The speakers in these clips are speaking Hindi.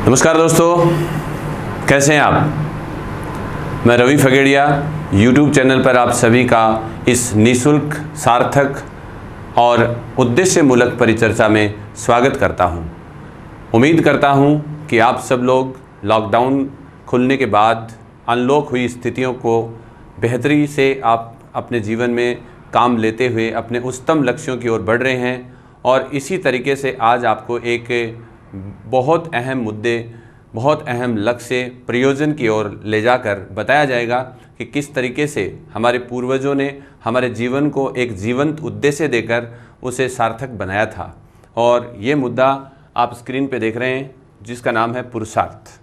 नमस्कार दोस्तों, कैसे हैं आप। मैं रवि फगेड़िया YouTube चैनल पर आप सभी का इस निःशुल्क, सार्थक और उद्देश्यमूलक परिचर्चा में स्वागत करता हूं। उम्मीद करता हूं कि आप सब लोग लॉकडाउन खुलने के बाद अनलॉक हुई स्थितियों को बेहतरी से आप अपने जीवन में काम लेते हुए अपने उच्चतम लक्ष्यों की ओर बढ़ रहे हैं। और इसी तरीके से आज आपको एक बहुत अहम मुद्दे, बहुत अहम लक्ष्य, प्रयोजन की ओर ले जाकर बताया जाएगा कि किस तरीके से हमारे पूर्वजों ने हमारे जीवन को एक जीवंत उद्देश्य देकर उसे सार्थक बनाया था। और ये मुद्दा आप स्क्रीन पे देख रहे हैं जिसका नाम है पुरुषार्थ।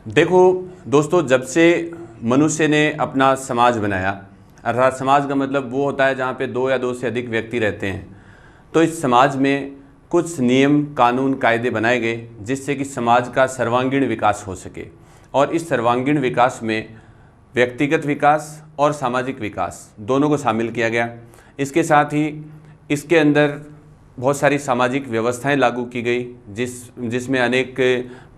देखो दोस्तों, जब से मनुष्य ने अपना समाज बनाया, अर्थात समाज का मतलब वो होता है जहाँ पे दो या दो से अधिक व्यक्ति रहते हैं, तो इस समाज में कुछ नियम, कानून, कायदे बनाए गए जिससे कि समाज का सर्वांगीण विकास हो सके। और इस सर्वांगीण विकास में व्यक्तिगत विकास और सामाजिक विकास दोनों को शामिल किया गया। इसके साथ ही इसके अंदर बहुत सारी सामाजिक व्यवस्थाएं लागू की गई जिसमें अनेक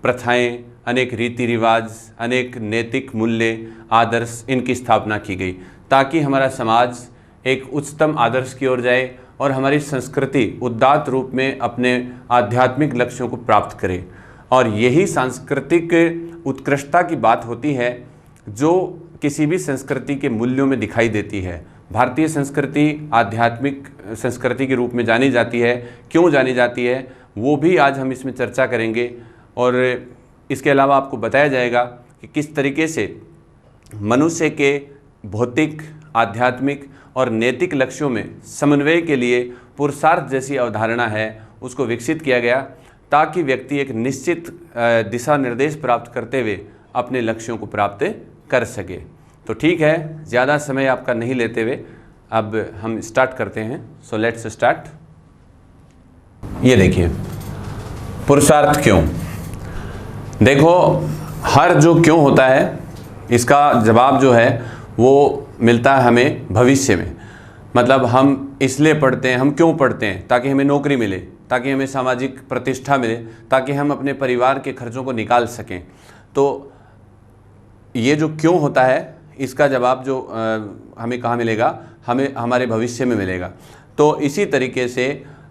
प्रथाएं, अनेक रीति रिवाज, अनेक नैतिक मूल्य, आदर्श, इनकी स्थापना की गई ताकि हमारा समाज एक उच्चतम आदर्श की ओर जाए और हमारी संस्कृति उदात्त रूप में अपने आध्यात्मिक लक्ष्यों को प्राप्त करे। और यही सांस्कृतिक उत्कृष्टता की बात होती है जो किसी भी संस्कृति के मूल्यों में दिखाई देती है। भारतीय संस्कृति आध्यात्मिक संस्कृति के रूप में जानी जाती है। क्यों जानी जाती है वो भी आज हम इसमें चर्चा करेंगे। और इसके अलावा आपको बताया जाएगा कि किस तरीके से मनुष्य के भौतिक, आध्यात्मिक और नैतिक लक्ष्यों में समन्वय के लिए पुरुषार्थ जैसी अवधारणा है उसको विकसित किया गया ताकि व्यक्ति एक निश्चित दिशा निर्देश प्राप्त करते हुए अपने लक्ष्यों को प्राप्त कर सके। तो ठीक है, ज़्यादा समय आपका नहीं लेते हुए अब हम स्टार्ट करते हैं। So let's start. ये देखिए, पुरुषार्थ क्यों। देखो, हर जो क्यों होता है इसका जवाब जो है वो मिलता है हमें भविष्य में। मतलब हम इसलिए पढ़ते हैं, हम क्यों पढ़ते हैं? ताकि हमें नौकरी मिले, ताकि हमें सामाजिक प्रतिष्ठा मिले, ताकि हम अपने परिवार के खर्चों को निकाल सकें। तो ये जो क्यों होता है इसका जवाब जो हमें कहाँ मिलेगा? हमें हमारे भविष्य में मिलेगा। तो इसी तरीके से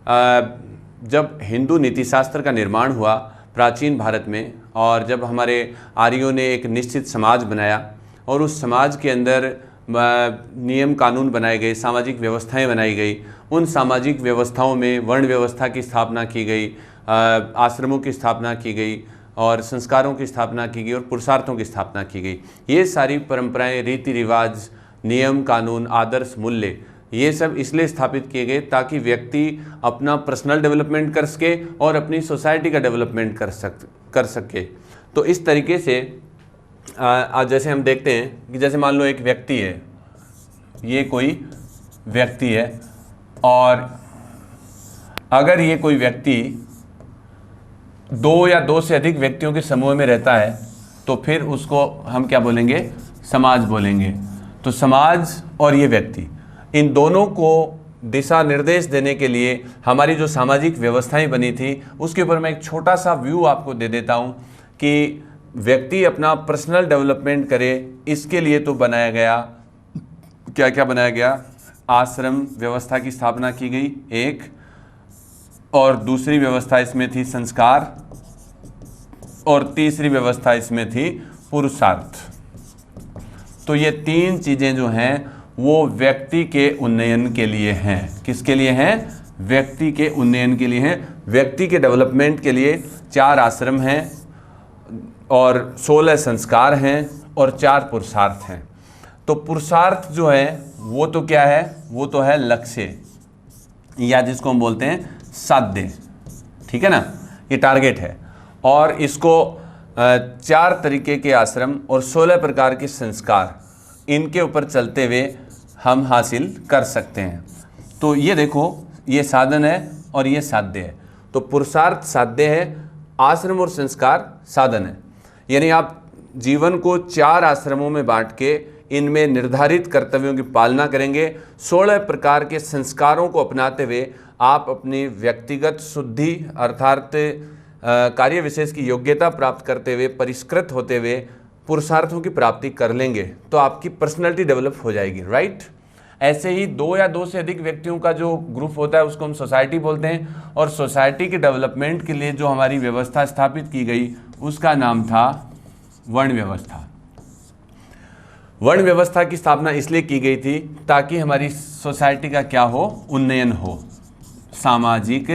जब हिंदू नीतिशास्त्र का निर्माण हुआ प्राचीन भारत में, और जब हमारे आर्यों ने एक निश्चित समाज बनाया और उस समाज के अंदर नियम कानून बनाए गए, सामाजिक व्यवस्थाएं बनाई गई, उन सामाजिक व्यवस्थाओं में वर्ण व्यवस्था की स्थापना की गई, आश्रमों की स्थापना की गई और संस्कारों की स्थापना की गई और पुरुषार्थों की स्थापना की गई। ये सारी परंपराएं, रीति रिवाज, नियम कानून, आदर्श, मूल्य, ये सब इसलिए स्थापित किए गए ताकि व्यक्ति अपना पर्सनल डेवलपमेंट कर सके और अपनी सोसाइटी का डेवलपमेंट कर सके। तो इस तरीके से आज जैसे हम देखते हैं कि जैसे मान लो एक व्यक्ति है, ये कोई व्यक्ति है, और अगर ये कोई व्यक्ति दो या दो से अधिक व्यक्तियों के समूह में रहता है तो फिर उसको हम क्या बोलेंगे? समाज बोलेंगे। तो समाज और ये व्यक्ति, इन दोनों को दिशा निर्देश देने के लिए हमारी जो सामाजिक व्यवस्थाएं बनी थी उसके ऊपर मैं एक छोटा सा व्यू आपको दे देता हूँ कि व्यक्ति अपना पर्सनल डेवलपमेंट करे। इसके लिए तो बनाया गया, क्या क्या बनाया गया? आश्रम व्यवस्था की स्थापना की गई एक, और दूसरी व्यवस्था इसमें थी संस्कार, और तीसरी व्यवस्था इसमें थी पुरुषार्थ। तो ये तीन चीज़ें जो हैं वो व्यक्ति के उन्नयन के लिए हैं। किसके लिए हैं? व्यक्ति के उन्नयन के लिए हैं। व्यक्ति के डेवलपमेंट के लिए 4 आश्रम हैं और 16 संस्कार हैं और 4 पुरुषार्थ हैं। तो पुरुषार्थ जो है वो तो क्या है? वो तो है लक्ष्य, या जिसको हम बोलते हैं साध्य। ठीक है ना, ये टारगेट है। और इसको 4 तरीके के आश्रम और 16 प्रकार के संस्कार, इनके ऊपर चलते हुए हम हासिल कर सकते हैं। तो ये देखो, ये साधन है और ये साध्य है। तो पुरुषार्थ साध्य है, आश्रम और संस्कार साधन है। यानी आप जीवन को 4 आश्रमों में बांट के इनमें निर्धारित कर्तव्यों की पालना करेंगे, 16 प्रकार के संस्कारों को अपनाते हुए आप अपनी व्यक्तिगत शुद्धि अर्थात कार्य विशेष की योग्यता प्राप्त करते हुए, परिष्कृत होते हुए पुरुषार्थों की प्राप्ति कर लेंगे तो आपकी पर्सनैलिटी डेवलप हो जाएगी, राइट। ऐसे ही दो या दो से अधिक व्यक्तियों का जो ग्रुप होता है उसको हम सोसाइटी बोलते हैं, और सोसाइटी के डेवलपमेंट के लिए जो हमारी व्यवस्था स्थापित की गई उसका नाम था वर्ण व्यवस्था। वर्ण व्यवस्था की स्थापना इसलिए की गई थी ताकि हमारी सोसाइटी का क्या हो, उन्नयन हो, सामाजिक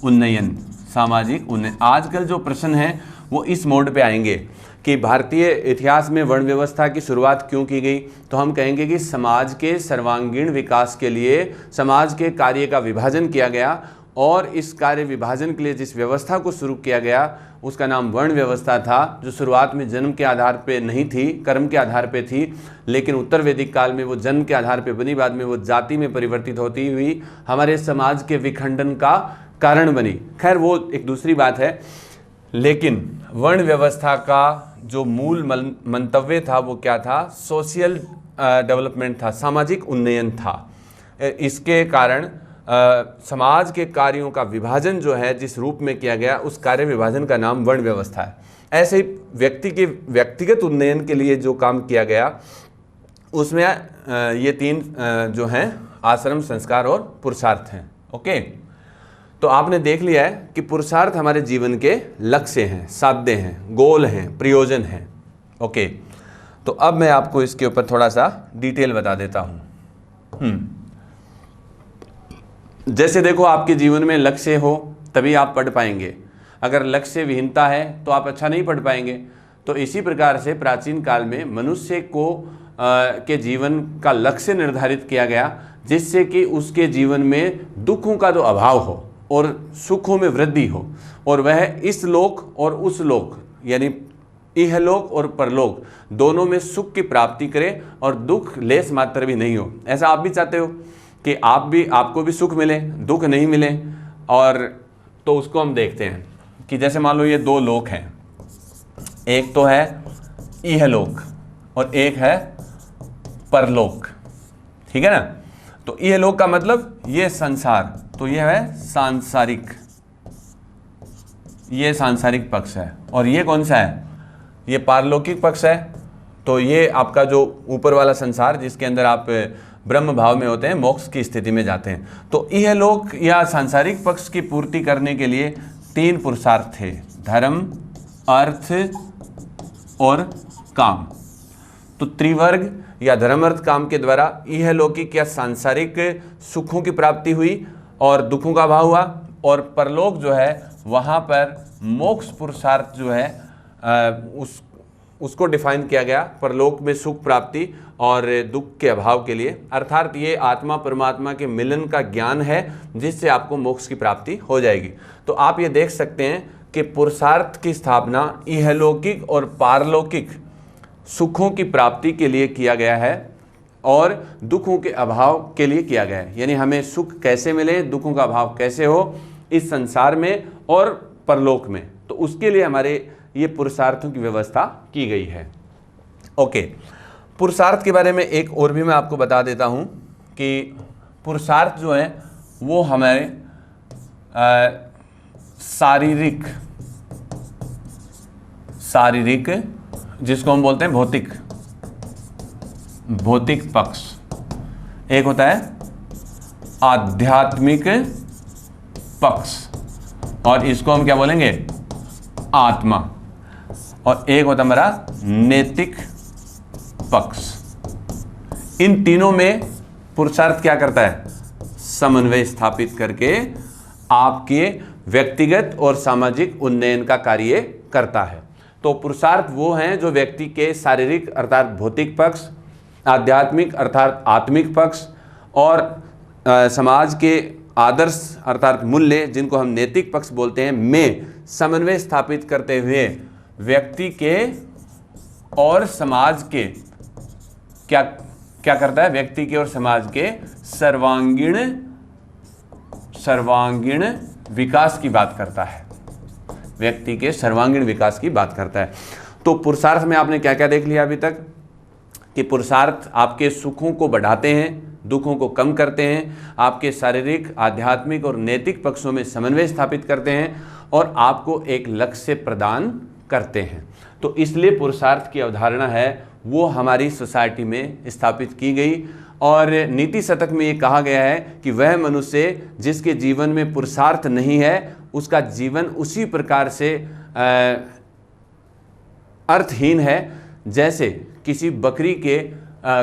उन्नयन, सामाजिक उन्नयन। आजकल जो प्रश्न है वो इस मोड पे आएंगे कि भारतीय इतिहास में वर्ण व्यवस्था की शुरुआत क्यों की गई, तो हम कहेंगे कि समाज के सर्वांगीण विकास के लिए समाज के कार्य का विभाजन किया गया, और इस कार्य विभाजन के लिए जिस व्यवस्था को शुरू किया गया उसका नाम वर्ण व्यवस्था था, जो शुरुआत में जन्म के आधार पे नहीं थी, कर्म के आधार पे थी, लेकिन उत्तर वैदिक काल में वो जन्म के आधार पे बनी, बाद में वो जाति में परिवर्तित होती हुई हमारे समाज के विखंडन का कारण बनी। खैर वो एक दूसरी बात है, लेकिन वर्ण व्यवस्था का जो मूल मंतव्य था वो क्या था, सोशल डेवलपमेंट था, सामाजिक उन्नयन था। इसके कारण समाज के कार्यों का विभाजन जो है जिस रूप में किया गया उस कार्य विभाजन का नाम वर्ण व्यवस्था है। ऐसे ही व्यक्ति के व्यक्तिगत उन्नयन के लिए जो काम किया गया उसमें ये तीन जो हैं आश्रम, संस्कार और पुरुषार्थ हैं। ओके, तो आपने देख लिया है कि पुरुषार्थ हमारे जीवन के लक्ष्य हैं, साध्य हैं, गोल हैं, प्रयोजन हैं। ओके, तो अब मैं आपको इसके ऊपर थोड़ा सा डिटेल बता देता हूँ। जैसे देखो, आपके जीवन में लक्ष्य हो तभी आप पढ़ पाएंगे, अगर लक्ष्य विहीनता है तो आप अच्छा नहीं पढ़ पाएंगे। तो इसी प्रकार से प्राचीन काल में मनुष्य को के जीवन का लक्ष्य निर्धारित किया गया, जिससे कि उसके जीवन में दुखों का जो अभाव हो और सुखों में वृद्धि हो, और वह इस लोक और उस लोक यानी इहलोक और परलोक दोनों में सुख की प्राप्ति करे और दुख लेस मात्र भी नहीं हो। ऐसा आप भी चाहते हो कि आपको भी सुख मिले, दुख नहीं मिले। और तो उसको हम देखते हैं कि जैसे मान लो ये दो लोक हैं, एक तो है इहलोक और एक है परलोक, ठीक है ना। तो इहलोक का मतलब ये संसार, तो ये है सांसारिक, ये सांसारिक पक्ष है, और ये कौन सा है, ये पारलौकिक पक्ष है। तो ये आपका जो ऊपर वाला संसार जिसके अंदर आप ब्रह्म भाव में होते हैं, मोक्ष की स्थिति में जाते हैं। तो इहलोक या सांसारिक पक्ष की पूर्ति करने के लिए तीन पुरुषार्थ थे, धर्म, अर्थ और काम। तो त्रिवर्ग या धर्म, अर्थ, काम के द्वारा इहलौकिक या सांसारिक सुखों की प्राप्ति हुई और दुखों का अभाव हुआ, और परलोक जो है वहाँ पर मोक्ष पुरुषार्थ जो है उसको डिफाइन किया गया, परलोक में सुख प्राप्ति और दुख के अभाव के लिए। अर्थात ये आत्मा परमात्मा के मिलन का ज्ञान है जिससे आपको मोक्ष की प्राप्ति हो जाएगी। तो आप ये देख सकते हैं कि पुरुषार्थ की स्थापना इहलौकिक और पारलौकिक सुखों की प्राप्ति के लिए किया गया है और दुखों के अभाव के लिए किया गया है। यानी हमें सुख कैसे मिले, दुखों का अभाव कैसे हो इस संसार में और परलोक में, तो उसके लिए हमारे ये पुरुषार्थों की व्यवस्था की गई है। ओके, पुरुषार्थ के बारे में एक और भी मैं आपको बता देता हूँ कि पुरुषार्थ जो है वो हमारे शारीरिक जिसको हम बोलते हैं भौतिक पक्ष, एक होता है आध्यात्मिक पक्ष और इसको हम क्या बोलेंगे, आत्मा, और एक होता है हमारा नैतिक पक्ष। इन तीनों में पुरुषार्थ क्या करता है, समन्वय स्थापित करके आपके व्यक्तिगत और सामाजिक उन्नयन का कार्य करता है। तो पुरुषार्थ वो हैं जो व्यक्ति के शारीरिक अर्थात भौतिक पक्ष, आध्यात्मिक अर्थात आत्मिक पक्ष और समाज के आदर्श अर्थात मूल्य जिनको हम नैतिक पक्ष बोलते हैं में समन्वय स्थापित करते हुए व्यक्ति के और समाज के क्या करता है, व्यक्ति के और समाज के सर्वांगीण विकास की बात करता है, व्यक्ति के सर्वांगीण विकास की बात करता है। तो पुरुषार्थ में आपने क्या क्या देख लिया अभी तक कि पुरुषार्थ आपके सुखों को बढ़ाते हैं, दुखों को कम करते हैं, आपके शारीरिक, आध्यात्मिक और नैतिक पक्षों में समन्वय स्थापित करते हैं और आपको एक लक्ष्य प्रदान करते हैं। तो इसलिए पुरुषार्थ की अवधारणा है वो हमारी सोसाइटी में स्थापित की गई और नीति शतक में ये कहा गया है कि वह मनुष्य जिसके जीवन में पुरुषार्थ नहीं है उसका जीवन उसी प्रकार से अर्थहीन है जैसे किसी बकरी के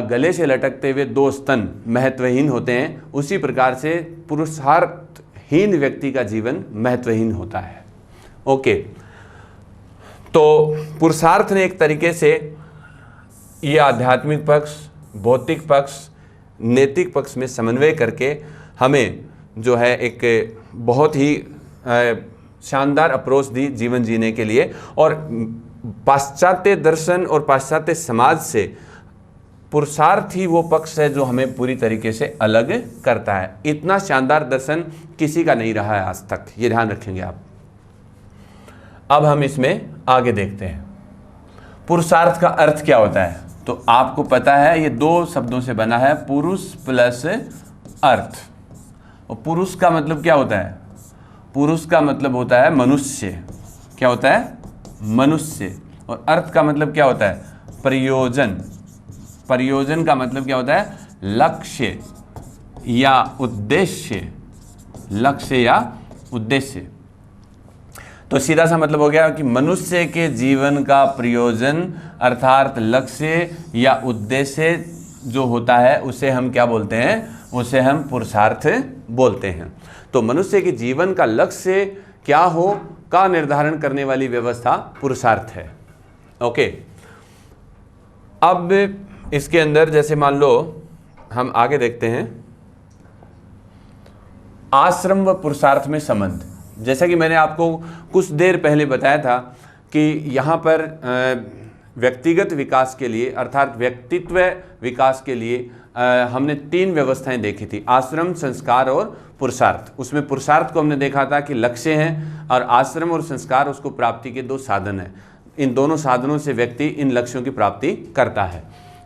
गले से लटकते हुए 2 स्तन महत्वहीन होते हैं, उसी प्रकार से पुरुषार्थहीन व्यक्ति का जीवन महत्वहीन होता है। ओके, तो पुरुषार्थ ने एक तरीके से ये आध्यात्मिक पक्ष, भौतिक पक्ष, नैतिक पक्ष में समन्वय करके हमें जो है एक बहुत ही शानदार अप्रोच दी जीवन जीने के लिए। और पाश्चात्य दर्शन और पाश्चात्य समाज से पुरुषार्थ ही वो पक्ष है जो हमें पूरी तरीके से अलग करता है। इतना शानदार दर्शन किसी का नहीं रहा है आज तक, ये ध्यान रखेंगे आप। अब हम इसमें आगे देखते हैं पुरुषार्थ का अर्थ क्या होता है। तो आपको पता है ये 2 शब्दों से बना है, पुरुष प्लस अर्थ। और पुरुष का मतलब क्या होता है? पुरुष का मतलब होता है मनुष्य। क्या होता है? मनुष्य। और अर्थ का मतलब क्या होता है? प्रयोजन। प्रयोजन का मतलब क्या होता है? लक्ष्य या उद्देश्य। लक्ष्य या उद्देश्य। तो सीधा सा मतलब हो गया कि मनुष्य के जीवन का प्रयोजन अर्थात लक्ष्य या उद्देश्य जो होता है उसे हम क्या बोलते हैं? उसे हम पुरुषार्थ बोलते हैं। तो मनुष्य के जीवन का लक्ष्य क्या हो का निर्धारण करने वाली व्यवस्था पुरुषार्थ है। ओके, अब इसके अंदर जैसे मान लो हम आगे देखते हैं आश्रम व पुरुषार्थ में संबंध। जैसा कि मैंने आपको कुछ देर पहले बताया था कि यहाँ पर व्यक्तिगत विकास के लिए अर्थात व्यक्तित्व विकास के लिए हमने 3 व्यवस्थाएं देखी थी, आश्रम, संस्कार और पुरुषार्थ। उसमें पुरुषार्थ को हमने देखा था कि लक्ष्य हैं और आश्रम और संस्कार उसको प्राप्ति के 2 साधन हैं। इन दोनों साधनों से व्यक्ति इन लक्ष्यों की प्राप्ति करता है।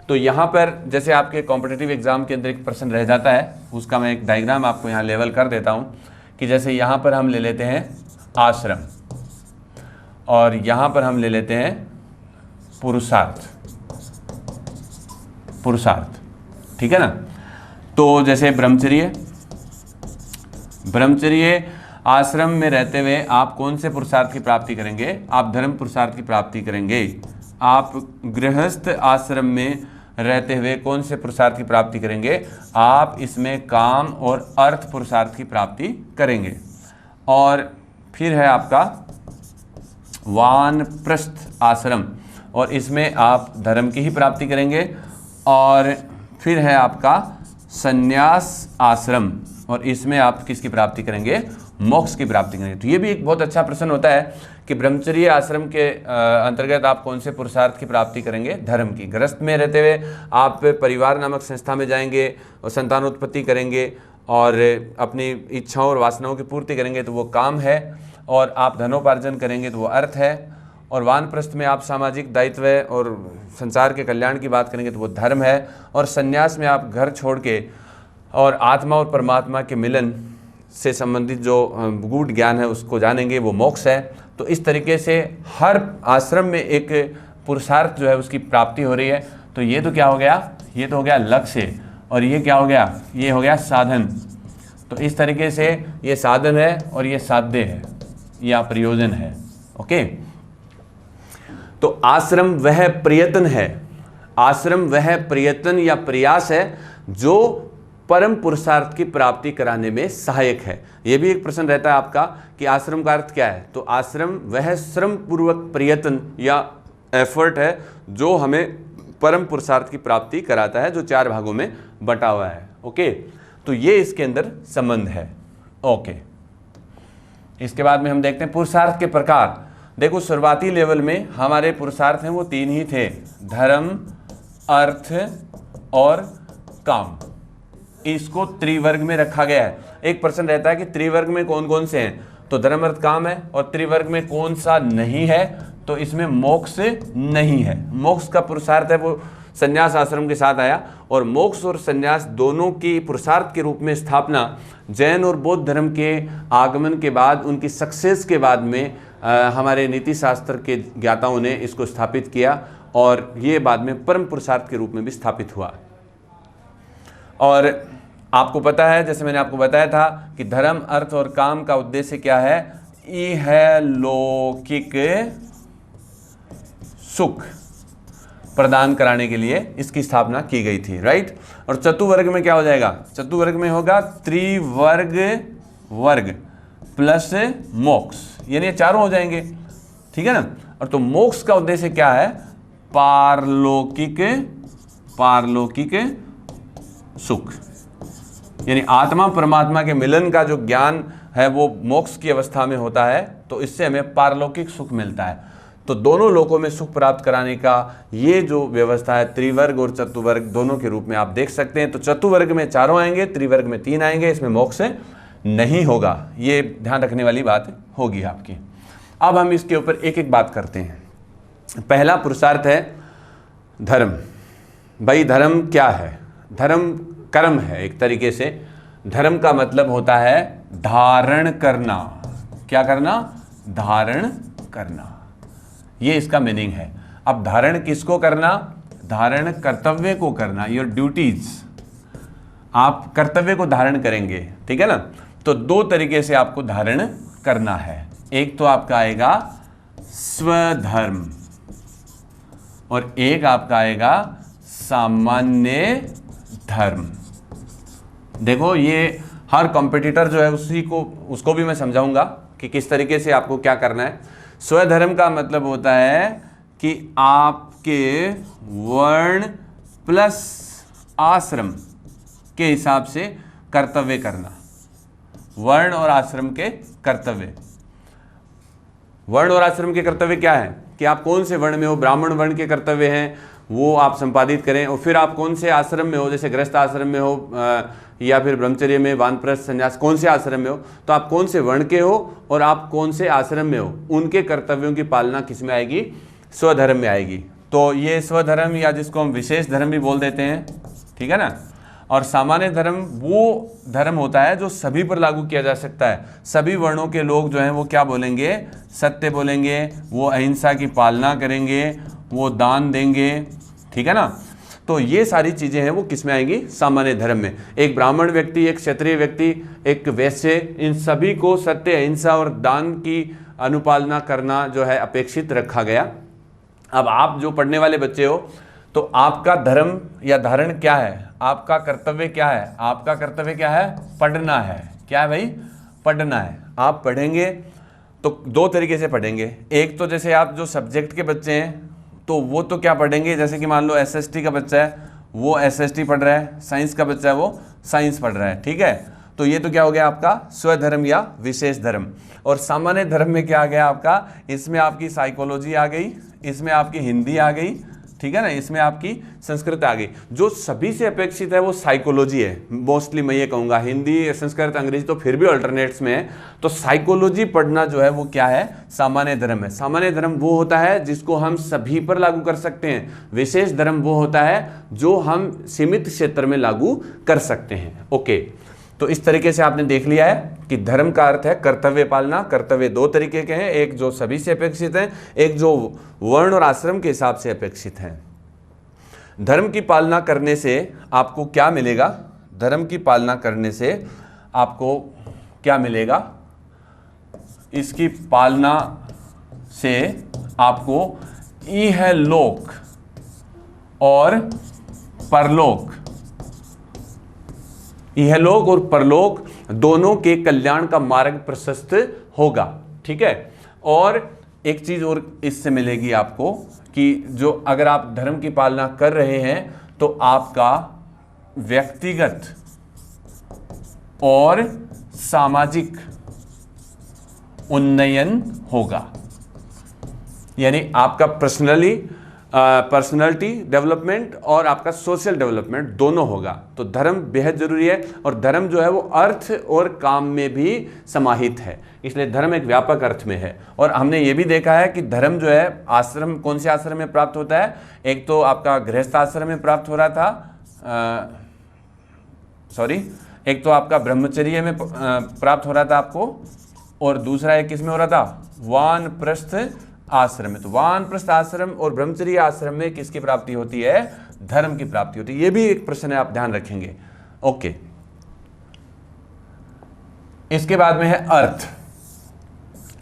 तो यहाँ पर जैसे आपके कॉम्पिटिटिव एग्जाम के अंदर एक प्रश्न रह जाता है, उसका मैं एक डायग्राम आपको यहाँ लेवल कर देता हूँ कि जैसे यहाँ पर हम ले लेते हैं आश्रम और यहाँ पर हम ले लेते हैं पुरुषार्थ। पुरुषार्थ, ठीक है ना। तो जैसे ब्रह्मचर्य आश्रम में रहते हुए आप कौन से पुरुषार्थ की प्राप्ति करेंगे? आप धर्म पुरुषार्थ की प्राप्ति करेंगे। आप गृहस्थ आश्रम में रहते हुए कौन से पुरुषार्थ की प्राप्ति करेंगे? आप इसमें काम और अर्थ पुरुषार्थ की प्राप्ति करेंगे। और फिर है आपका वानप्रस्थ आश्रम और इसमें आप धर्म की ही प्राप्ति करेंगे। और फिर है आपका संन्यास आश्रम और इसमें आप किसकी प्राप्ति करेंगे? मोक्ष की प्राप्ति करेंगे। तो ये भी एक बहुत अच्छा प्रश्न होता है कि ब्रह्मचर्य आश्रम के अंतर्गत आप कौन से पुरुषार्थ की प्राप्ति करेंगे? धर्म की। गृहस्थ में रहते हुए आप परिवार नामक संस्था में जाएंगे और संतानोत्पत्ति करेंगे और अपनी इच्छाओं और वासनाओं की पूर्ति करेंगे, तो वो काम है। और आप धनोपार्जन करेंगे तो वो अर्थ है। और वानप्रस्थ में आप सामाजिक दायित्व और संसार के कल्याण की बात करेंगे तो वो धर्म है। और संन्यास में आप घर छोड़ के और आत्मा और परमात्मा के मिलन से संबंधित जो गूढ़ ज्ञान है उसको जानेंगे, वो मोक्ष है। तो इस तरीके से हर आश्रम में एक पुरुषार्थ जो है उसकी प्राप्ति हो रही है। तो ये तो क्या हो गया? ये तो हो गया लक्ष्य। और ये क्या हो गया? ये हो गया साधन। तो इस तरीके से ये साधन है और ये साध्य है या प्रयोजन है। ओके, तो आश्रम वह प्रयत्न है, आश्रम वह प्रयत्न या प्रयास है जो परम पुरुषार्थ की प्राप्ति कराने में सहायक है। यह भी एक प्रश्न रहता है आपका कि आश्रम का अर्थ क्या है? तो आश्रम वह श्रम पूर्वक प्रयत्न या एफर्ट है जो हमें परम पुरुषार्थ की प्राप्ति कराता है, जो 4 भागों में बटा हुआ है। ओके, तो ये इसके अंदर संबंध है। ओके, इसके बाद में हम देखते हैं पुरुषार्थ के प्रकार। देखो, शुरुआती लेवल में हमारे पुरुषार्थ हैं वो 3 ही थे, धर्म, अर्थ और काम। इसको त्रिवर्ग में रखा गया है। एक प्रश्न रहता है कि त्रिवर्ग में कौन कौन से हैं? तो धर्म, अर्थ, काम है। और त्रिवर्ग में कौन सा नहीं है? तो इसमें मोक्ष नहीं है। मोक्ष का पुरुषार्थ है वो संन्यास आश्रम के साथ आया, और मोक्ष और संन्यास दोनों की पुरुषार्थ के रूप में स्थापना जैन और बौद्ध धर्म के आगमन के बाद, उनकी सक्सेस के बाद में हमारे नीति शास्त्र के ज्ञाताओं ने इसको स्थापित किया, और ये बाद में परम पुरुषार्थ के रूप में भी स्थापित हुआ। और आपको पता है, जैसे मैंने आपको बताया था कि धर्म, अर्थ और काम का उद्देश्य क्या है? इहलौकिक सुख प्रदान कराने के लिए इसकी स्थापना की गई थी, राइट। और चतुवर्ग में क्या हो जाएगा? चतुवर्ग में होगा त्रिवर्ग वर्ग प्लस मोक्ष, यानी ये चारों हो जाएंगे, ठीक है ना। और तो मोक्ष का उद्देश्य क्या है? पारलौकिक सुख, यानी आत्मा परमात्मा के मिलन का जो ज्ञान है वो मोक्ष की अवस्था में होता है, तो इससे हमें पारलौकिक सुख मिलता है। तो दोनों लोकों में सुख प्राप्त कराने का ये जो व्यवस्था है, त्रिवर्ग और चतुवर्ग दोनों के रूप में आप देख सकते हैं। तो चतुवर्ग में चारों आएंगे, त्रिवर्ग में 3 आएंगे, इसमें मोक्ष नहीं होगा, ये ध्यान रखने वाली बात होगी आपकी। अब हम इसके ऊपर एक एक बात करते हैं। पहला पुरुषार्थ है धर्म। भाई धर्म क्या है? धर्म कर्म है एक तरीके से। धर्म का मतलब होता है धारण करना। क्या करना? धारण करना, ये इसका मीनिंग है। अब धारण किसको करना? धारण कर्तव्य को करना, योर ड्यूटीज। आप कर्तव्य को धारण करेंगे, ठीक है ना। तो 2 तरीके से आपको धारण करना है। एक तो आपका आएगा स्वधर्म और एक आपका आएगा सामान्य धर्म। देखो ये हर कॉम्पिटिटर जो है उसको भी मैं समझाऊंगा कि किस तरीके से आपको क्या करना है। स्वधर्म का मतलब होता है कि आपके वर्ण प्लस आश्रम के हिसाब से कर्तव्य करना। वर्ण और आश्रम के कर्तव्य। वर्ण और आश्रम के कर्तव्य क्या है कि आप कौन से वर्ण में हो। ब्राह्मण वर्ण के कर्तव्य हैं वो आप संपादित करें, और फिर आप कौन से आश्रम में हो, जैसे गृहस्थ आश्रम में हो या फिर ब्रह्मचर्य में, वानप्रस्थ, संन्यास, कौन से आश्रम में हो, तो आप कौन से वर्ण के हो और आप कौन से आश्रम में हो, उनके कर्तव्यों की पालना किस में आएगी? स्वधर्म में आएगी। तो ये स्वधर्म या जिसको हम विशेष धर्म भी बोल देते हैं, ठीक है ना। और सामान्य धर्म वो धर्म होता है जो सभी पर लागू किया जा सकता है। सभी वर्णों के लोग जो हैं वो क्या बोलेंगे? सत्य बोलेंगे, वो अहिंसा की पालना करेंगे, वो दान देंगे, ठीक है ना। तो ये सारी चीज़ें हैं वो किस में आएंगी? सामान्य धर्म में। एक ब्राह्मण व्यक्ति, एक क्षत्रिय व्यक्ति, एक वैश्य, इन सभी को सत्य, अहिंसा और दान की अनुपालना करना जो है अपेक्षित रखा गया। अब आप जो पढ़ने वाले बच्चे हो, तो आपका धर्म या धारण क्या है? आपका कर्तव्य क्या है? आपका कर्तव्य क्या है? पढ़ना है। क्या है भाई? पढ़ना है। आप पढ़ेंगे तो 2 तरीके से पढ़ेंगे। एक तो जैसे आप जो सब्जेक्ट के बच्चे हैं तो वो तो क्या पढ़ेंगे, जैसे कि मान लो एसएसटी का बच्चा है वो एसएसटी पढ़ रहा है, साइंस का बच्चा है वो साइंस पढ़ रहा है, ठीक है। तो ये तो क्या हो गया आपका? स्वधर्म या विशेष धर्म। और सामान्य धर्म में क्या आ गया आपका? इसमें आपकी साइकोलॉजी आ गई, इसमें आपकी हिंदी आ गई, ठीक है ना, इसमें आपकी संस्कृत आ गई। जो सभी से अपेक्षित है वो साइकोलॉजी है मोस्टली, मैं ये कहूँगा। हिंदी, संस्कृत, अंग्रेजी तो फिर भी अल्टरनेट्स में है। तो साइकोलॉजी पढ़ना जो है वो क्या है? सामान्य धर्म है। सामान्य धर्म वो होता है जिसको हम सभी पर लागू कर सकते हैं। विशेष धर्म वो होता है जो हम सीमित क्षेत्र में लागू कर सकते हैं। ओके, तो इस तरीके से आपने देख लिया है कि धर्म का अर्थ है कर्तव्य पालना। कर्तव्य 2 तरीके के हैं, एक जो सभी से अपेक्षित है, एक जो वर्ण और आश्रम के हिसाब से अपेक्षित है। धर्म की पालना करने से आपको क्या मिलेगा? धर्म की पालना करने से आपको क्या मिलेगा? इसकी पालना से आपको इहलोक और परलोक, इहलोक और परलोक दोनों के कल्याण का मार्ग प्रशस्त होगा, ठीक है। और एक चीज और इससे मिलेगी आपको कि जो अगर आप धर्म की पालना कर रहे हैं तो आपका व्यक्तिगत और सामाजिक उन्नयन होगा। यानी आपका पर्सनली पर्सनालिटी डेवलपमेंट और आपका सोशल डेवलपमेंट दोनों होगा। तो धर्म बेहद ज़रूरी है, और धर्म जो है वो अर्थ और काम में भी समाहित है, इसलिए धर्म एक व्यापक अर्थ में है। और हमने ये भी देखा है कि धर्म जो है आश्रम, कौन से आश्रम में प्राप्त होता है? एक तो आपका गृहस्थ आश्रम में प्राप्त हो रहा था, एक तो आपका ब्रह्मचर्य में प्राप्त हो रहा था आपको, और दूसरा एक किस में हो रहा था? वानप्रस्थ आश्रम में। तो वानप्रस्थ आश्रम और ब्रह्मचर्य आश्रम में किसकी प्राप्ति होती है? धर्म की प्राप्ति होती है। ये भी एक प्रश्न है, आप ध्यान रखेंगे। ओके, इसके बाद में है अर्थ।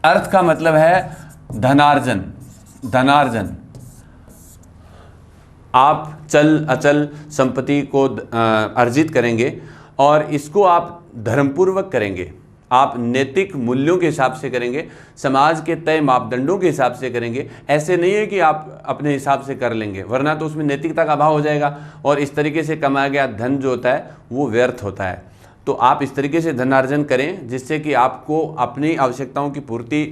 अर्थ का मतलब है धनार्जन। धनार्जन, आप चल अचल संपत्ति को अर्जित करेंगे और इसको आप धर्मपूर्वक करेंगे, आप नैतिक मूल्यों के हिसाब से करेंगे, समाज के तय मापदंडों के हिसाब से करेंगे। ऐसे नहीं है कि आप अपने हिसाब से कर लेंगे, वरना तो उसमें नैतिकता का अभाव हो जाएगा और इस तरीके से कमाया गया धन जो होता है वो व्यर्थ होता है। तो आप इस तरीके से धनार्जन करें जिससे कि आपको अपनी आवश्यकताओं की पूर्ति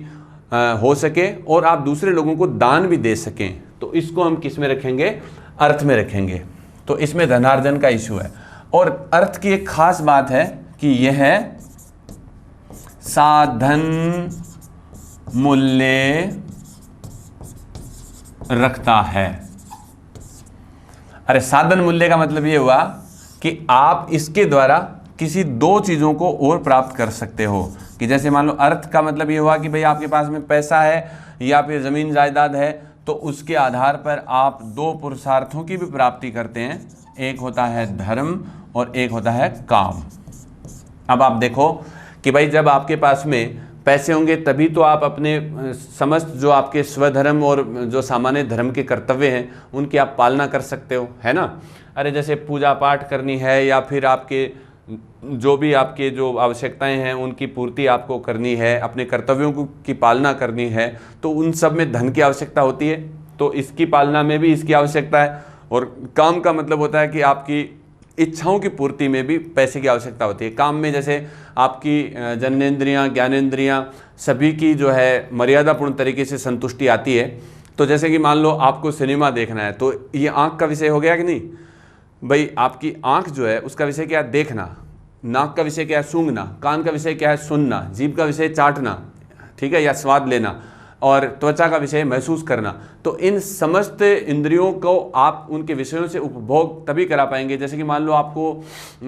हो सके और आप दूसरे लोगों को दान भी दे सकें। तो इसको हम किस में रखेंगे? अर्थ में रखेंगे। तो इसमें धनार्जन का इशू है। और अर्थ की एक खास बात है कि यह है साधन मूल्य रखता है। अरे साधन मूल्य का मतलब ये हुआ कि आप इसके द्वारा किसी दो चीज़ों को और प्राप्त कर सकते हो। कि जैसे मान लो अर्थ का मतलब ये हुआ कि भाई आपके पास में पैसा है या फिर ज़मीन जायदाद है, तो उसके आधार पर आप दो पुरुषार्थों की भी प्राप्ति करते हैं। एक होता है धर्म और एक होता है काम। अब आप देखो कि भाई जब आपके पास में पैसे होंगे तभी तो आप अपने समस्त जो आपके स्वधर्म और जो सामान्य धर्म के कर्तव्य हैं उनकी आप पालना कर सकते हो, है ना। अरे जैसे पूजा पाठ करनी है या फिर आपके जो भी आपके जो आवश्यकताएं हैं उनकी पूर्ति आपको करनी है, अपने कर्तव्यों की पालना करनी है, तो उन सब में धन की आवश्यकता होती है। तो इसकी पालना में भी इसकी आवश्यकता है। और काम का मतलब होता है कि आपकी इच्छाओं की पूर्ति में भी पैसे की आवश्यकता होती है। काम में जैसे आपकी जन्नेंद्रियां, ज्ञानेंद्रियां सभी की जो है मर्यादापूर्ण तरीके से संतुष्टि आती है। तो जैसे कि मान लो आपको सिनेमा देखना है, तो ये आँख का विषय हो गया कि नहीं भाई? आपकी आँख जो है उसका विषय क्या है? देखना। नाक का विषय क्या है? सूंघना। कान का विषय क्या है? सुनना। जीभ का विषय चाटना, ठीक है, या स्वाद लेना। और त्वचा का विषय महसूस करना। तो इन समस्त इंद्रियों को आप उनके विषयों से उपभोग तभी करा पाएंगे। जैसे कि मान लो आपको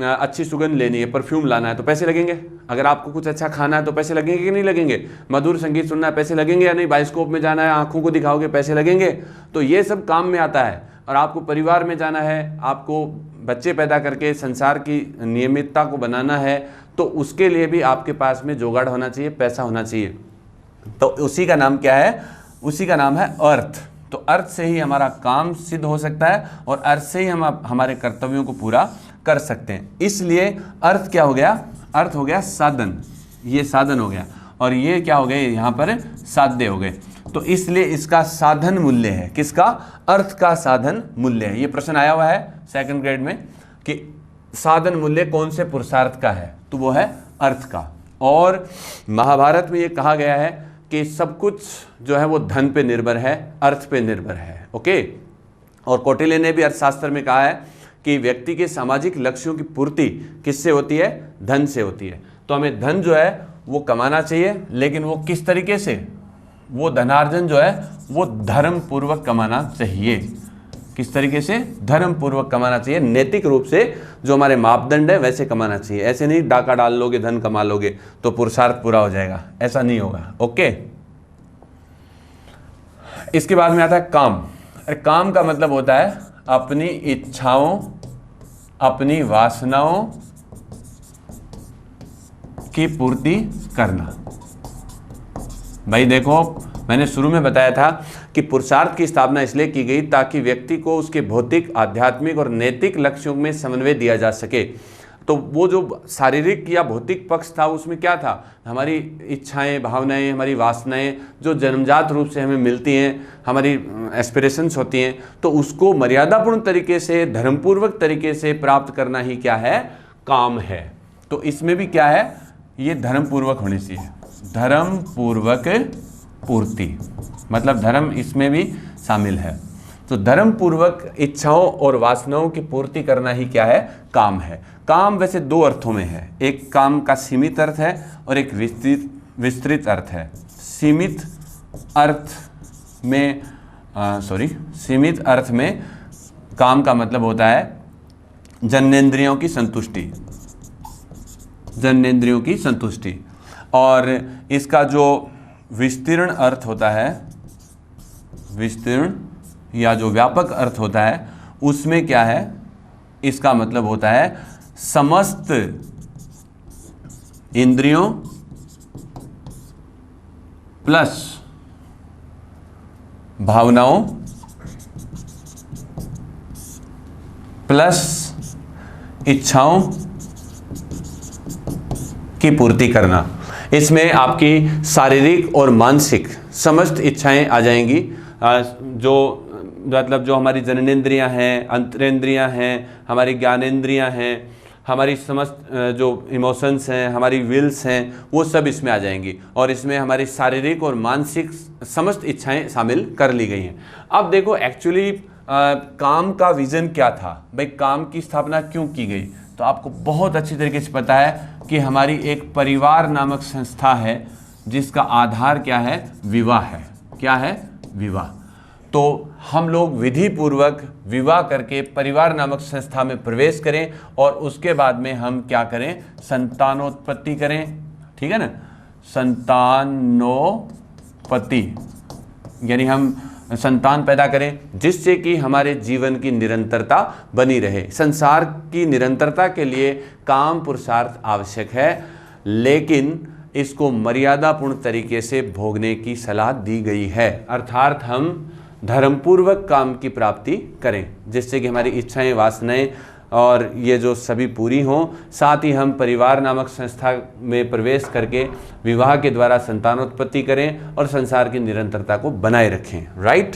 अच्छी सुगंध लेनी है, परफ्यूम लाना है, तो पैसे लगेंगे। अगर आपको कुछ अच्छा खाना है तो पैसे लगेंगे कि नहीं लगेंगे? मधुर संगीत सुनना है, पैसे लगेंगे या नहीं? बायोस्कोप में जाना है, आंखों को दिखाओगे, पैसे लगेंगे। तो ये सब काम में आता है। और आपको परिवार में जाना है, आपको बच्चे पैदा करके संसार की नियमितता को बनाना है, तो उसके लिए भी आपके पास में जुगाड़ होना चाहिए, पैसा होना चाहिए। तो उसी का नाम क्या है? उसी का नाम है अर्थ। तो अर्थ से ही हमारा काम सिद्ध हो सकता है और अर्थ से ही हम हमारे कर्तव्यों को पूरा कर सकते हैं। इसलिए अर्थ क्या हो गया? अर्थ हो गया साधन। ये साधन हो गया और ये क्या हो गए? यहाँ पर साध्य हो गए। तो इसलिए इसका साधन मूल्य है। किसका? अर्थ का साधन मूल्य है। ये प्रश्न आया हुआ है सेकंड ग्रेड में कि साधन मूल्य कौन से पुरुषार्थ का है? तो वो है अर्थ का। और महाभारत में ये कहा गया है कि सब कुछ जो है वो धन पे निर्भर है, अर्थ पे निर्भर है। ओके। और कौटिल्य ने भी अर्थशास्त्र में कहा है कि व्यक्ति के सामाजिक लक्ष्यों की पूर्ति किससे होती है? धन से होती है। तो हमें धन जो है वो कमाना चाहिए, लेकिन वो किस तरीके से? वो धनार्जन जो है वो धर्म पूर्वक कमाना चाहिए। किस तरीके से? धर्म पूर्वक कमाना चाहिए, नैतिक रूप से जो हमारे मापदंड है वैसे कमाना चाहिए। ऐसे नहीं डाका डाल लोगे धन कमा लोगे तो पुरुषार्थ पूरा हो जाएगा, ऐसा नहीं होगा। ओके। इसके बाद में आता है काम। अरे काम का मतलब होता है अपनी इच्छाओं, अपनी वासनाओं की पूर्ति करना। भाई देखो, मैंने शुरू में बताया था कि पुरुषार्थ की स्थापना इसलिए की गई ताकि व्यक्ति को उसके भौतिक, आध्यात्मिक और नैतिक लक्ष्यों में समन्वय दिया जा सके। तो वो जो शारीरिक या भौतिक पक्ष था उसमें क्या था? हमारी इच्छाएं, भावनाएं, हमारी वासनाएं जो जन्मजात रूप से हमें मिलती हैं, हमारी एस्पिरेशंस होती हैं, तो उसको मर्यादापूर्ण तरीके से, धर्मपूर्वक तरीके से प्राप्त करना ही क्या है? काम है। तो इसमें भी क्या है? ये धर्मपूर्वक होनी चाहिए। धर्मपूर्वक पूर्ति मतलब धर्म इसमें भी शामिल है। तो धर्म पूर्वक इच्छाओं और वासनाओं की पूर्ति करना ही क्या है? काम है। काम वैसे दो अर्थों में है, एक काम का सीमित अर्थ है और एक विस्तृत अर्थ है। सीमित अर्थ में काम का मतलब होता है जन्नेंद्रियों की संतुष्टि, और इसका जो विस्तीर्ण अर्थ होता है, विस्तीर्ण या जो व्यापक अर्थ होता है, उसमें क्या है? इसका मतलब होता है समस्त इंद्रियों प्लस भावनाओं प्लस इच्छाओं की पूर्ति करना। इसमें आपकी शारीरिक और मानसिक समस्त इच्छाएं आ जाएंगी, जो हमारी जननेंद्रियां हैं, अंतरेंद्रियां हैं, हमारी ज्ञानेंद्रियां हैं, हमारी समस्त जो इमोशंस हैं, हमारी विल्स हैं, वो सब इसमें आ जाएंगी, और इसमें हमारी शारीरिक और मानसिक समस्त इच्छाएं शामिल कर ली गई हैं। अब देखो एक्चुअली काम का विजन क्या था भाई, काम की स्थापना क्यों की गई? तो आपको बहुत अच्छी तरीके से पता है कि हमारी एक परिवार नामक संस्था है जिसका आधार क्या है? विवाह है। क्या है? विवाह। तो हम लोग विधि पूर्वक विवाह करके परिवार नामक संस्था में प्रवेश करें और उसके बाद में हम क्या करें? संतानोत्पत्ति करें। ठीक है ना? संतानोत्पत्ति यानी हम संतान पैदा करें जिससे कि हमारे जीवन की निरंतरता बनी रहे। संसार की निरंतरता के लिए काम पुरुषार्थ आवश्यक है, लेकिन इसको मर्यादापूर्ण तरीके से भोगने की सलाह दी गई है। अर्थात हम धर्मपूर्वक काम की प्राप्ति करें जिससे कि हमारी इच्छाएं, वासनाएं और ये जो सभी पूरी हों। साथ ही हम परिवार नामक संस्था में प्रवेश करके विवाह के द्वारा संतानोत्पत्ति करें और संसार की निरंतरता को बनाए रखें। राइट?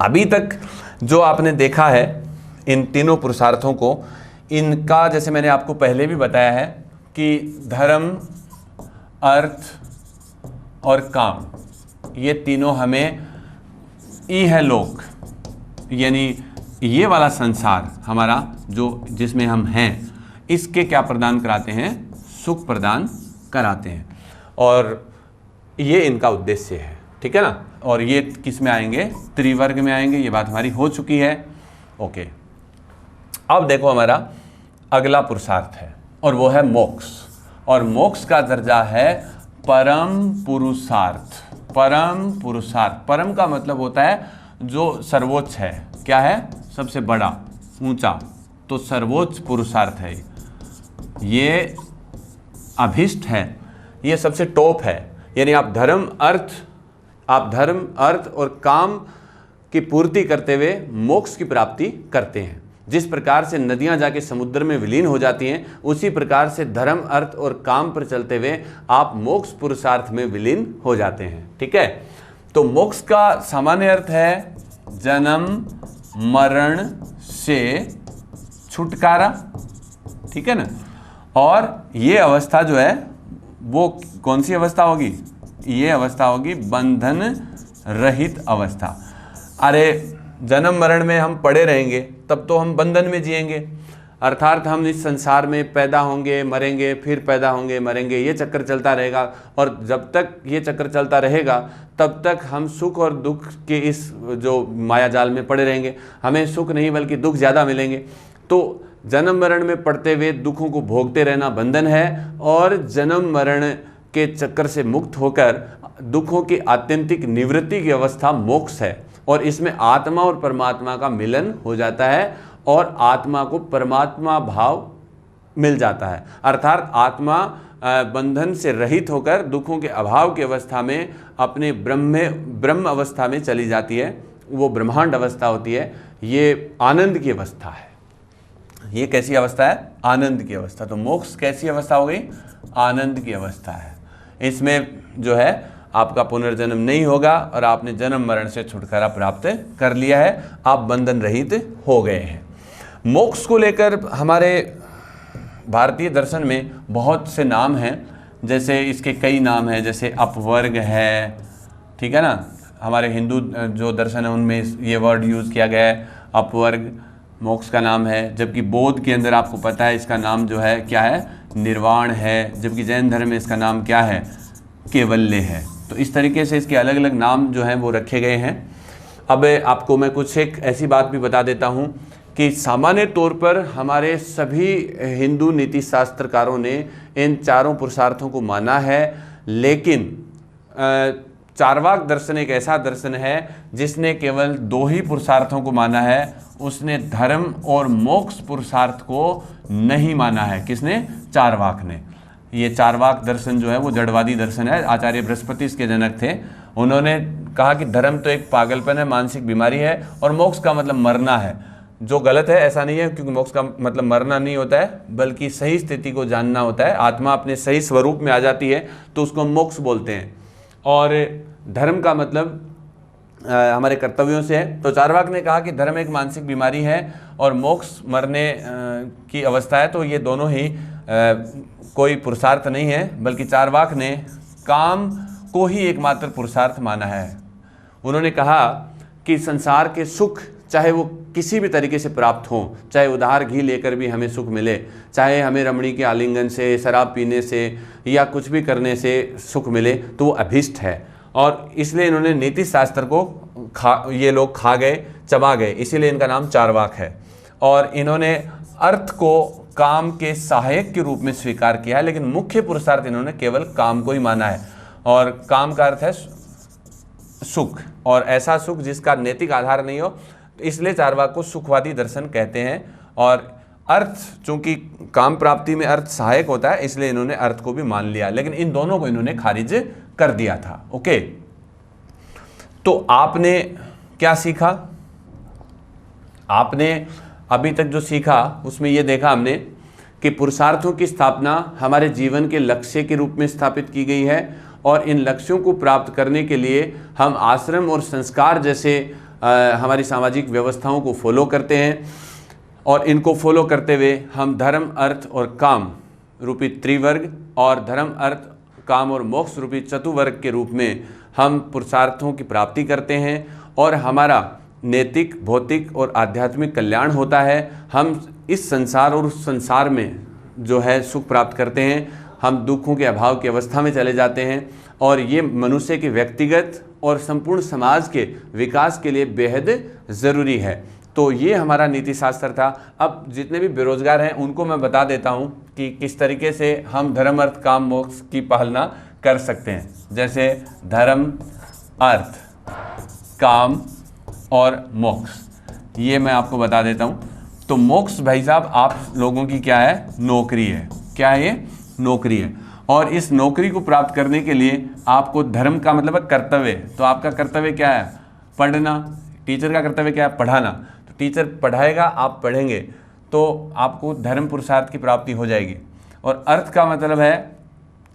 अभी तक जो आपने देखा है इन तीनों पुरुषार्थों को, इनका जैसे मैंने आपको पहले भी बताया है कि धर्म, अर्थ और काम, ये तीनों हमें इहलोक यानी ये वाला संसार हमारा जो जिसमें हम हैं, इसके क्या प्रदान कराते हैं? सुख प्रदान कराते हैं, और ये इनका उद्देश्य है। ठीक है ना? और ये किस में आएंगे? त्रिवर्ग में आएंगे। ये बात हमारी हो चुकी है। ओके, अब देखो हमारा अगला पुरुषार्थ है और वो है मोक्ष, और मोक्ष का दर्जा है परम पुरुषार्थ। परम पुरुषार्थ, परम का मतलब होता है जो सर्वोच्च है। क्या है? सबसे बड़ा, ऊंचा, तो सर्वोच्च पुरुषार्थ है ये, अभिष्ट है, ये सबसे टॉप है। यानी आप धर्म, अर्थ और काम की पूर्ति करते हुए मोक्ष की प्राप्ति करते हैं। जिस प्रकार से नदियां जाके समुद्र में विलीन हो जाती हैं, उसी प्रकार से धर्म, अर्थ और काम पर चलते हुए आप मोक्ष पुरुषार्थ में विलीन हो जाते हैं। ठीक है? तो मोक्ष का सामान्य अर्थ है जन्म मरण से छुटकारा। ठीक है ना? और ये अवस्था जो है वो कौन सी अवस्था होगी? ये अवस्था होगी बंधन रहित अवस्था। अरे जन्म मरण में हम पड़े रहेंगे तब तो हम बंधन में जिएंगे, अर्थात हम इस संसार में पैदा होंगे, मरेंगे, फिर पैदा होंगे, मरेंगे, ये चक्कर चलता रहेगा। और जब तक ये चक्कर चलता रहेगा तब तक हम सुख और दुख के इस जो माया जाल में पड़े रहेंगे। हमें सुख नहीं बल्कि दुख ज़्यादा मिलेंगे। तो जन्म मरण में पड़ते हुए दुखों को भोगते रहना बंधन है, और जन्म मरण के चक्कर से मुक्त होकर दुखों की आत्यंतिक निवृत्ति की अवस्था मोक्ष है। और इसमें आत्मा और परमात्मा का मिलन हो जाता है और आत्मा को परमात्मा भाव मिल जाता है। अर्थात आत्मा बंधन से रहित होकर दुखों के अभाव की अवस्था में अपने ब्रह्म अवस्था में चली जाती है। वो ब्रह्मांड अवस्था होती है। ये आनंद की अवस्था है। ये कैसी अवस्था है? आनंद की अवस्था। तो मोक्ष कैसी अवस्था हो गई? आनंद की अवस्था है। इसमें जो है आपका पुनर्जन्म नहीं होगा और आपने जन्म मरण से छुटकारा प्राप्त कर लिया है, आप बंधन रहित हो गए हैं। मोक्ष को लेकर हमारे भारतीय दर्शन में बहुत से नाम हैं, जैसे इसके कई नाम हैं, जैसे अपवर्ग है, ठीक है ना, हमारे हिंदू जो दर्शन है उनमें ये वर्ड यूज़ किया गया है, अपवर्ग मोक्ष का नाम है, जबकि बौद्ध के अंदर आपको पता है इसका नाम जो है क्या है, निर्वाण है, जबकि जैन धर्म में इसका नाम क्या है, कैवल्य है। तो इस तरीके से इसके अलग अलग नाम जो हैं वो रखे गए हैं। अब आपको मैं कुछ एक ऐसी बात भी बता देता हूँ कि सामान्य तौर पर हमारे सभी हिंदू नीति शास्त्रकारों ने इन चारों पुरुषार्थों को माना है, लेकिन चार्वाक दर्शन एक ऐसा दर्शन है जिसने केवल 2 ही पुरुषार्थों को माना है, उसने धर्म और मोक्ष पुरुषार्थ को नहीं माना है। किसने? चार्वाक ने। ये चार्वाक दर्शन जो है वो जड़वादी दर्शन है, आचार्य बृहस्पति इसके जनक थे। उन्होंने कहा कि धर्म तो एक पागलपन है, मानसिक बीमारी है, और मोक्ष का मतलब मरना है, जो गलत है। ऐसा नहीं है, क्योंकि मोक्ष का मतलब मरना नहीं होता है, बल्कि सही स्थिति को जानना होता है। आत्मा अपने सही स्वरूप में आ जाती है तो उसको मोक्ष बोलते हैं। और धर्म का मतलब हमारे कर्तव्यों से है। तो चार्वाक ने कहा कि धर्म एक मानसिक बीमारी है और मोक्ष मरने की अवस्था है, तो ये दोनों ही कोई पुरुषार्थ नहीं है, बल्कि चार्वाक ने काम को ही एकमात्र पुरुषार्थ माना है। उन्होंने कहा कि संसार के सुख चाहे वो किसी भी तरीके से प्राप्त हो, चाहे उधार घी लेकर भी हमें सुख मिले, चाहे हमें रमणी के आलिंगन से, शराब पीने से या कुछ भी करने से सुख मिले, तो वो अभिष्ट है। और इसलिए इन्होंने नीति शास्त्र को ये लोग खा गए, चबा गए, इसीलिए इनका नाम चार्वाक है। और इन्होंने अर्थ को काम के सहायक के रूप में स्वीकार किया है, लेकिन मुख्य पुरुषार्थ इन्होंने केवल काम को ही माना है। और काम का अर्थ है सुख, और ऐसा सुख जिसका नैतिक आधार नहीं हो, तो इसलिए चार्वाक को सुखवादी दर्शन कहते हैं। और अर्थ, चूंकि काम प्राप्ति में अर्थ सहायक होता है, इसलिए इन्होंने अर्थ को भी मान लिया, लेकिन इन दोनों को इन्होंने खारिज कर दिया था। ओके, तो आपने क्या सीखा? आपने अभी तक जो सीखा उसमें ये देखा हमने कि पुरुषार्थों की स्थापना हमारे जीवन के लक्ष्य के रूप में स्थापित की गई है, और इन लक्ष्यों को प्राप्त करने के लिए हम आश्रम और संस्कार जैसे हमारी सामाजिक व्यवस्थाओं को फॉलो करते हैं, और इनको फॉलो करते हुए हम धर्म, अर्थ और काम रूपी त्रिवर्ग और धर्म, अर्थ, काम और मोक्ष रूपी चतुर्वर्ग के रूप में हम पुरुषार्थों की प्राप्ति करते हैं, और हमारा नैतिक, भौतिक और आध्यात्मिक कल्याण होता है। हम इस संसार और उस संसार में जो है सुख प्राप्त करते हैं, हम दुखों के अभाव की अवस्था में चले जाते हैं, और ये मनुष्य के व्यक्तिगत और संपूर्ण समाज के विकास के लिए बेहद ज़रूरी है। तो ये हमारा नीति शास्त्र था। अब जितने भी बेरोजगार हैं उनको मैं बता देता हूँ कि किस तरीके से हम धर्म, अर्थ, काम, मोक्ष की पालना कर सकते हैं। जैसे धर्म, अर्थ, काम और मोक्ष, ये मैं आपको बता देता हूँ। तो मोक्ष भाई साहब आप लोगों की क्या है? नौकरी है। क्या है ये? नौकरी है। और इस नौकरी को प्राप्त करने के लिए आपको धर्म का मतलब है कर्तव्य। तो आपका कर्तव्य क्या है? पढ़ना। टीचर का कर्तव्य क्या है? पढ़ाना। तो टीचर पढ़ाएगा, आप पढ़ेंगे, तो आपको धर्म पुरुषार्थ की प्राप्ति हो जाएगी। और अर्थ का मतलब है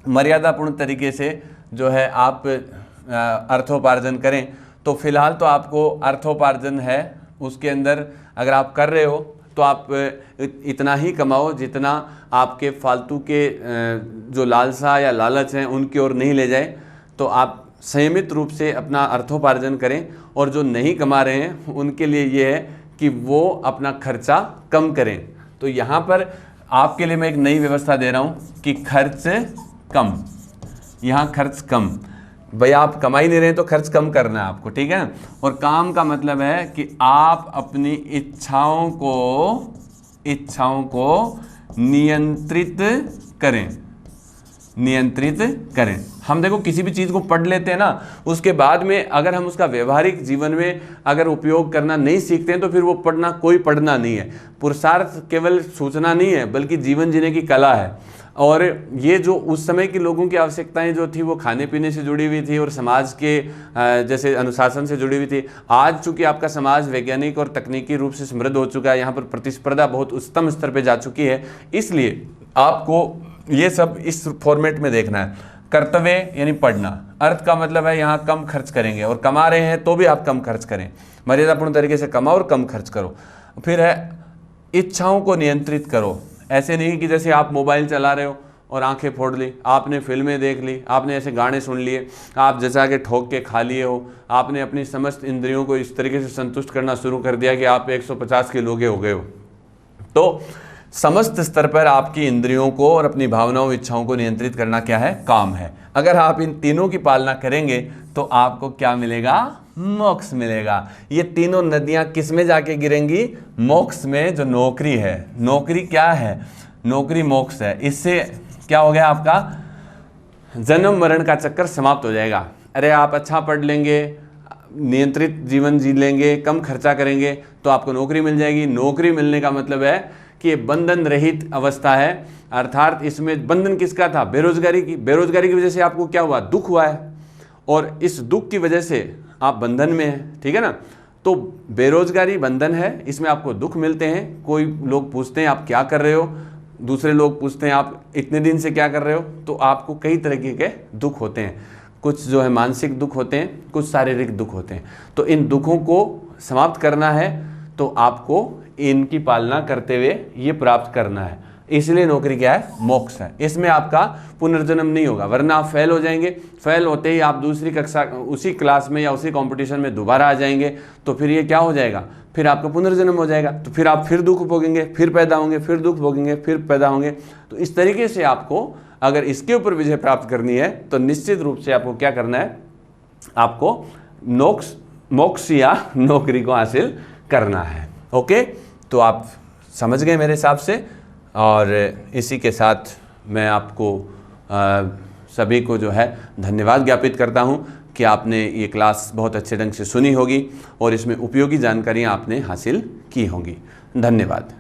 मर्यादापूर्ण तरीके से जो है आप अर्थोपार्जन करें। तो फिलहाल तो आपको अर्थोपार्जन है, उसके अंदर अगर आप कर रहे हो तो आप इतना ही कमाओ जितना आपके फालतू के जो लालसा या लालच हैं उनकी ओर नहीं ले जाए। तो आप संयमित रूप से अपना अर्थोपार्जन करें, और जो नहीं कमा रहे हैं उनके लिए ये है कि वो अपना खर्चा कम करें। तो यहाँ पर आपके लिए मैं एक नई व्यवस्था दे रहा हूँ कि खर्च कम, यहाँ खर्च कम। भाई आप कमा ही नहीं रहे तो खर्च कम करना है आपको, ठीक है। और काम का मतलब है कि आप अपनी इच्छाओं को नियंत्रित करें। हम देखो किसी भी चीज़ को पढ़ लेते हैं ना, उसके बाद में अगर हम उसका व्यवहारिक जीवन में अगर उपयोग करना नहीं सीखते हैं तो फिर वो पढ़ना नहीं है। पुरुषार्थ केवल सूचना नहीं है, बल्कि जीवन जीने की कला है। और ये जो उस समय की लोगों की आवश्यकताएं जो थी वो खाने पीने से जुड़ी हुई थी और समाज के जैसे अनुशासन से जुड़ी हुई थी। आज चूंकि आपका समाज वैज्ञानिक और तकनीकी रूप से समृद्ध हो चुका है, यहाँ पर प्रतिस्पर्धा बहुत उच्चतम स्तर पे जा चुकी है, इसलिए आपको ये सब इस फॉर्मेट में देखना है। कर्तव्य यानी पढ़ना, अर्थ का मतलब है यहाँ कम खर्च करेंगे, और कमा रहे हैं तो भी आप कम खर्च करें, मर्यादापूर्ण तरीके से कमाओ और कम खर्च करो। फिर है इच्छाओं को नियंत्रित करो। ऐसे नहीं कि जैसे आप मोबाइल चला रहे हो और आंखें फोड़ ली, आपने फिल्में देख ली, आपने ऐसे गाने सुन लिए, आप जैसा के ठोक के खा लिए हो, आपने अपनी समस्त इंद्रियों को इस तरीके से संतुष्ट करना शुरू कर दिया कि आप 150 किलो के हो गए हो। तो समस्त स्तर पर आपकी इंद्रियों को और अपनी भावनाओं इच्छाओं को नियंत्रित करना क्या है? काम है। अगर आप इन तीनों की पालना करेंगे तो आपको क्या मिलेगा? मोक्ष मिलेगा। ये तीनों नदियां किस में जाके गिरेंगी? मोक्ष में। जो नौकरी है, नौकरी क्या है? नौकरी मोक्ष है। इससे क्या हो गया? आपका जन्म मरण का चक्कर समाप्त हो जाएगा। अरे आप अच्छा पढ़ लेंगे, नियंत्रित जीवन जी लेंगे, कम खर्चा करेंगे तो आपको नौकरी मिल जाएगी। नौकरी मिलने का मतलब है कि ये बंधन रहित अवस्था है, अर्थात इसमें बंधन किसका था? बेरोजगारी की। बेरोजगारी की वजह से आपको क्या हुआ? दुख हुआ है, और इस दुख की वजह से आप बंधन में हैं, ठीक है ना। तो बेरोजगारी बंधन है, इसमें आपको दुख मिलते हैं। कोई लोग पूछते हैं आप क्या कर रहे हो, दूसरे लोग पूछते हैं आप इतने दिन से क्या कर रहे हो, तो आपको कई तरीके के दुख होते हैं। कुछ जो है मानसिक दुख होते हैं, कुछ शारीरिक दुख होते हैं। तो इन दुखों को समाप्त करना है तो आपको इनकी पालना करते हुए ये प्राप्त करना है। इसलिए नौकरी क्या है? मोक्ष है। इसमें आपका पुनर्जन्म नहीं होगा, वरना आप फेल हो जाएंगे। फेल होते ही आप दूसरी कक्षा, उसी क्लास में या उसी कंपटीशन में दोबारा आ जाएंगे, तो फिर ये क्या हो जाएगा? फिर आपका पुनर्जन्म हो जाएगा। तो फिर आप फिर दुख भोगेंगे, फिर पैदा होंगे, फिर दुख भोगेंगे, फिर पैदा होंगे। तो इस तरीके से आपको अगर इसके ऊपर विजय प्राप्त करनी है तो निश्चित रूप से आपको क्या करना है? आपको मोक्ष या नौकरी को हासिल करना है। ओके, तो आप समझ गए मेरे हिसाब से। और इसी के साथ मैं आपको सभी को जो है धन्यवाद ज्ञापित करता हूं कि आपने ये क्लास बहुत अच्छे ढंग से सुनी होगी और इसमें उपयोगी जानकारियां आपने हासिल की होंगी। धन्यवाद।